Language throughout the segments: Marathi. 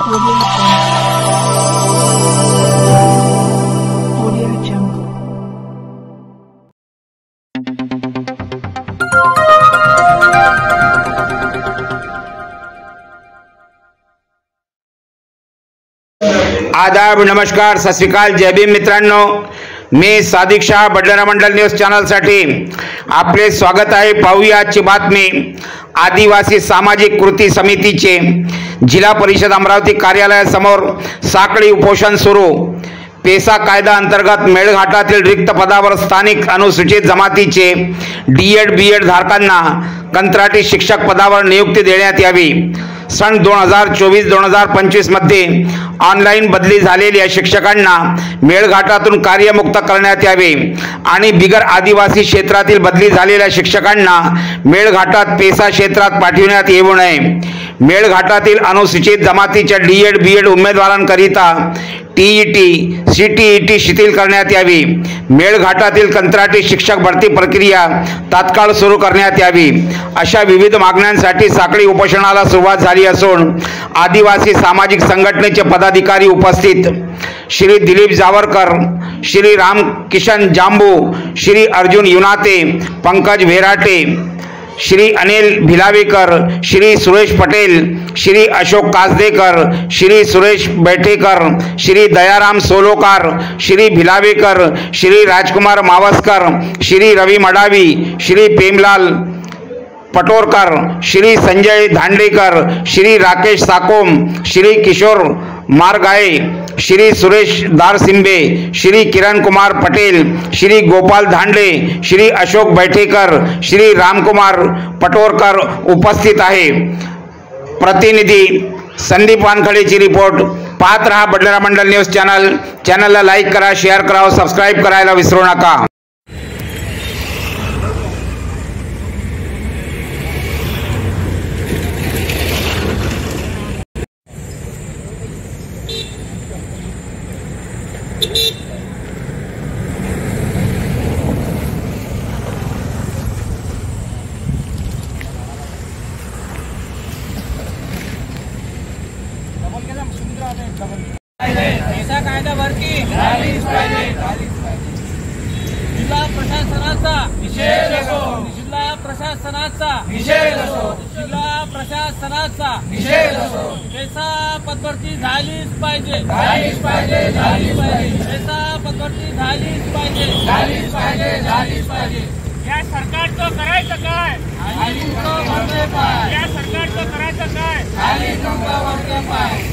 आदाब, नमस्कार, सत श्री अकाल, जय भीम मित्रांनो. मी सादिक शाह, बडनेरा मंडल न्यूज चॅनलसाठी आपले स्वागत आहे. पाहूया आजची बातमी. आदिवासी सामाजिक कृती समितीचे जिल्हा परिषद अमरावती कार्यालयासमोर साखळी उपोषण सुरू. पेसा कायदा अंतर्गत मेळघाटातील रिक्त पदावर स्थानिक अनुसूचित जमातीचे डीएड बीएड धारकांना कंत्राटी शिक्षक पदावर नियुक्ती देण्यात यावी. सन 2024-2025 मध्ये ऑनलाईन बदली झालेल्या शिक्षकांना मेळघाटातून कार्यमुक्त करण्यात यावे आणि बिगर आदिवासी क्षेत्रातील बदली झालेल्या शिक्षकांना मेळघाटात पेसा क्षेत्रात पाठविण्यात येऊ नये. मेळघाटातील अनुसूचित जमातीच्या डीएड बीएड उमेदवारांकरिता टीईटी सीटीईटी शिथिल करण्यात यावी. मेळघाटातील कंत्राटी शिक्षक भरती प्रक्रिया तात्काळ सुरू करण्यात यावी. अशा विविध मागण्यांसाठी साखळी उपोषणाला सुरुवात झाली असून आदिवासी सामाजिक संघटनेचे पदाधिकारी उपस्थित श्री दिलीप जावरकर, श्री रामकिशन जांबू, श्री अर्जुन युनाते, पंकज भेराटे, श्री अनिल भिलावेकर, श्री सुरेश पटेल, श्री अशोक कासदेकर, श्री सुरेश बैठेकर, श्री दयाराम सोलोकार, श्री भिलावेकर, श्री राजकुमार मावस्कर, श्री रवी मडावी, श्री प्रेमलाल पटोरकर, श्री संजय धांडेकर, श्री राकेश साकोम, श्री किशोर मारगाये, श्री सुरेश दारसिंबे, श्री किरण कुमार पटेल, श्री गोपाल धांडे, श्री अशोक बैठेकर, श्री रामकुमार पटोरकर उपस्थित आहे. प्रतिनिधी संदीप वानखडेची रिपोर्ट. पाहत रहा बडनेरा मंडल न्यूज चॅनल. चॅनलला लाईक करा, शेअर करा व सबस्क्राईब करायला विसरू नका. पेसा कायदा भरती झालीच पाहिजे. जिल्हा प्रशासनाचा निषेध असो. जिल्हा प्रशासनाचा निषेध असो. जिल्हा प्रशासनाचा निषेध असो. पेसा पदभरती झालीच पाहिजे. झालीच पाहिजे. झालीच पाहिजे. पेसा पदभरती झालीच पाहिजे. झालीच पाहिजे. झालीच पाहिजे. या सरकारचं करायचं काय? खाली तुमचं वरते पाय. या सरकारचं करायचं काय? खाली तुमचं वरते पाय.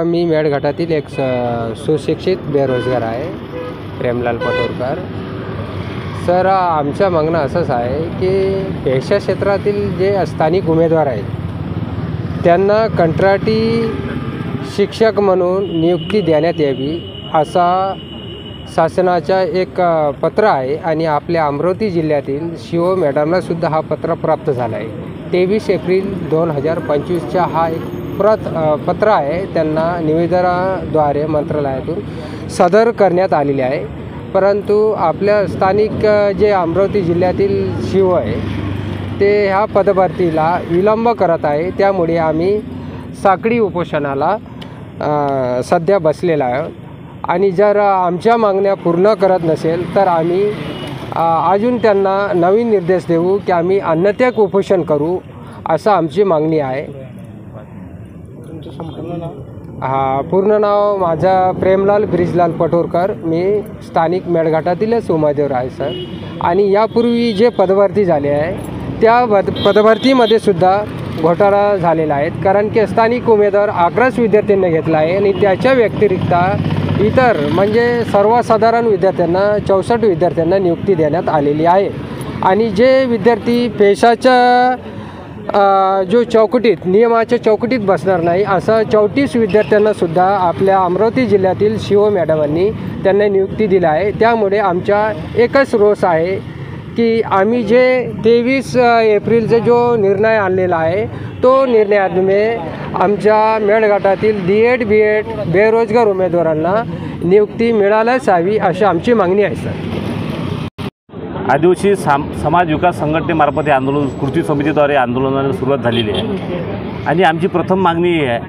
मी मेळघाटातील एक सुशिक्षित बेरोजगार आहे, प्रेमलाल पटोरकर. सर, आमचं मागणं असंच आहे की पेशा क्षेत्रातील जे स्थानिक उमेदवार आहेत त्यांना कंत्राटी शिक्षक म्हणून नियुक्ती देण्यात यावी असा शासनाचा एक पत्र आहे आणि आपल्या अमरावती जिल्ह्यातील शिव मॅडमलासुद्धा हा पत्र प्राप्त झाला आहे. 23 एप्रिल 2025चा हा एक पत्र आहे, त्यांना निवेदनाद्वारे मंत्रालयातून सदर करण्यात आलेले आहे. परंतु आपल्या स्थानिक जे अमरावती जिल्ह्यातील शिव आहे ते ह्या पदभरतीला विलंब करत आहे. त्यामुळे आम्ही साखळी उपोषणाला सध्या बसलेला आहे आणि जर आमच्या मागण्या पूर्ण करत नसेल तर आम्ही अजून त्यांना नवीन निर्देश देऊ की आम्ही अन्नत्याग उपोषण करू, असं आमची मागणी आहे. तुमचं संपूर्ण नाव? पूर्ण नाव माझा प्रेमलाल ब्रिजलाल पटोरकर. मी स्थानिक मेळघाटातीलच उमेदवार आहे सर. आणि यापूर्वी जे पदभरती झाले आहे त्या पदभरतीमध्ये सुद्धा घोटाळा झालेला आहे. कारण की स्थानिक उमेदवार 11 विद्यार्थ्यांना घेतला आहे आणि त्याच्या व्यतिरिक्त इतर म्हणजे सर्वसाधारण विद्यार्थ्यांना 64 विद्यार्थ्यांना नियुक्ती देण्यात आलेली आहे. आणि जे विद्यार्थी पेशाच्या जो चौकटीत नियमाच्या चौकटीत बसणार नाही असा 34 विद्यार्थ्यांनासुद्धा आपल्या अमरावती जिल्ह्यातील शिव मॅडमांनी त्यांना नियुक्ती दिली आहे. त्यामुळे आमचा एकच रोष आहे की आम्ही जे 23 एप्रिलचा जो निर्णय आणलेला आहे तो निर्णयामुळे आमच्या मेळघाटातील डीएड बीएड बेरोजगार उमेदवारांना नियुक्ती मिळायलाच हवी अशी आमची मागणी आहे सर. आदिवासी समाज विकास संघटनेमार्फत हे आंदोलन कृती समितीद्वारे आंदोलनाला सुरुवात झालेली आहे आणि आमची प्रथम मागणी ही आहे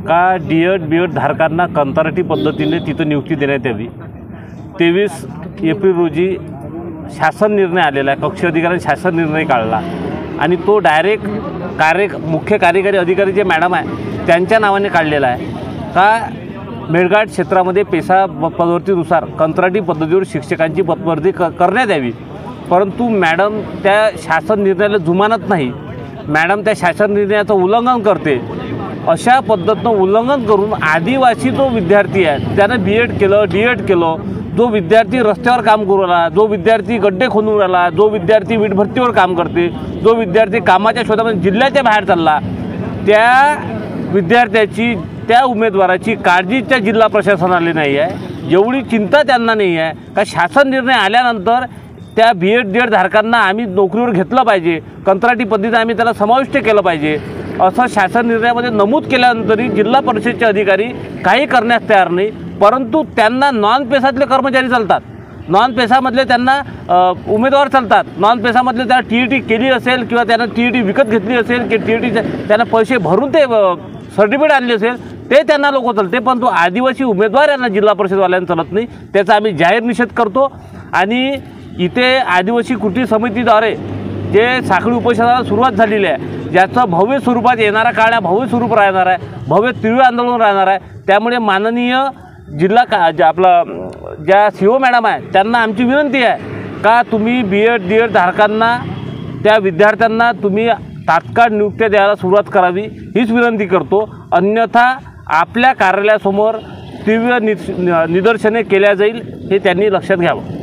का डी.एड. बी.एड. धारकांना कंत्राटी पद्धतीने तिथं नियुक्ती देण्यात यावी. 23 एप्रिल रोजी शासन निर्णय आलेला आहे. कक्ष अधिकाऱ्यांनी शासन निर्णय काढला आणि तो डायरेक्ट मुख्य कार्यकारी अधिकारी जे मॅडम आहे त्यांच्या नावाने काढलेला आहे का मेळघाट क्षेत्रामध्ये पेशा पदभरतीनुसार कंत्राटी पद्धतीवर शिक्षकांची पदभरती करण्यात यावी. परंतु मॅडम त्या शासन निर्णयाला जुमानत नाही. मॅडम त्या शासन निर्णयाचं उल्लंघन करते. अशा पद्धतीनं उल्लंघन करून आदिवासी जो विद्यार्थी आहे त्यानं बी.एड. केलं, डी.एड. केलं, जो विद्यार्थी रस्त्यावर काम करू राहिला, जो विद्यार्थी गड्डे खोदून राहिला, जो विद्यार्थी वीट भरतीवर काम करते, जो विद्यार्थी कामाच्या शोधामध्ये जिल्ह्याच्या बाहेर चालला, त्या विद्यार्थ्याची त्या उमेदवाराची काळजीच्या जिल्हा प्रशासनाला नाही आहे. एवढी चिंता त्यांना नाही आहे का शासन निर्णय आल्यानंतर त्या बी.एड. डी.एड. धारकांना आम्ही नोकरीवर घेतलं पाहिजे, कंत्राटी पद्धतीने आम्ही त्याला समाविष्ट केलं पाहिजे असं शासन निर्णयामध्ये नमूद केल्यानंतरही जिल्हा परिषदेचे अधिकारी काही करण्यास तयार नाही. परंतु त्यांना नॉन पेसातले कर्मचारी चालतात, नॉन पेसामधले त्यांना उमेदवार चालतात. नॉन पेसामधले त्यांना टी.ई.टी. केली असेल किंवा त्यांना टी.ई.टी. विकत घेतली असेल की टी.ई.टी. त्यांना पैसे भरून ते सर्टिफिकेट आणले असेल ते त्यांना लोक चालते. पण तो आदिवासी उमेदवार यांना जिल्हा परिषदवाल्यांना चालत नाही. त्याचा आम्ही जाहीर निषेध करतो. आणि इथे आदिवासी कृती समितीद्वारे जे साखळी उपोषणाला सुरुवात झालेली आहे ज्याचं भव्य स्वरूपात येणारा काळ भव्य स्वरूप राहणार आहे, भव्य तीव्र आंदोलन राहणार आहे. त्यामुळे माननीय जिल्हा ज्या सी.ओ. मॅडम आहे त्यांना आमची विनंती आहे का तुम्ही बी.एड. डी.एड. धारकांना त्या विद्यार्थ्यांना तुम्ही तात्काळ नियुक्त्या द्यायला सुरुवात करावी हीच विनंती करतो. अन्यथा आपल्या कार्यालयासमोर तीव्र निदर्शने केल्या जाईल हे त्यांनी लक्षात घ्यावं.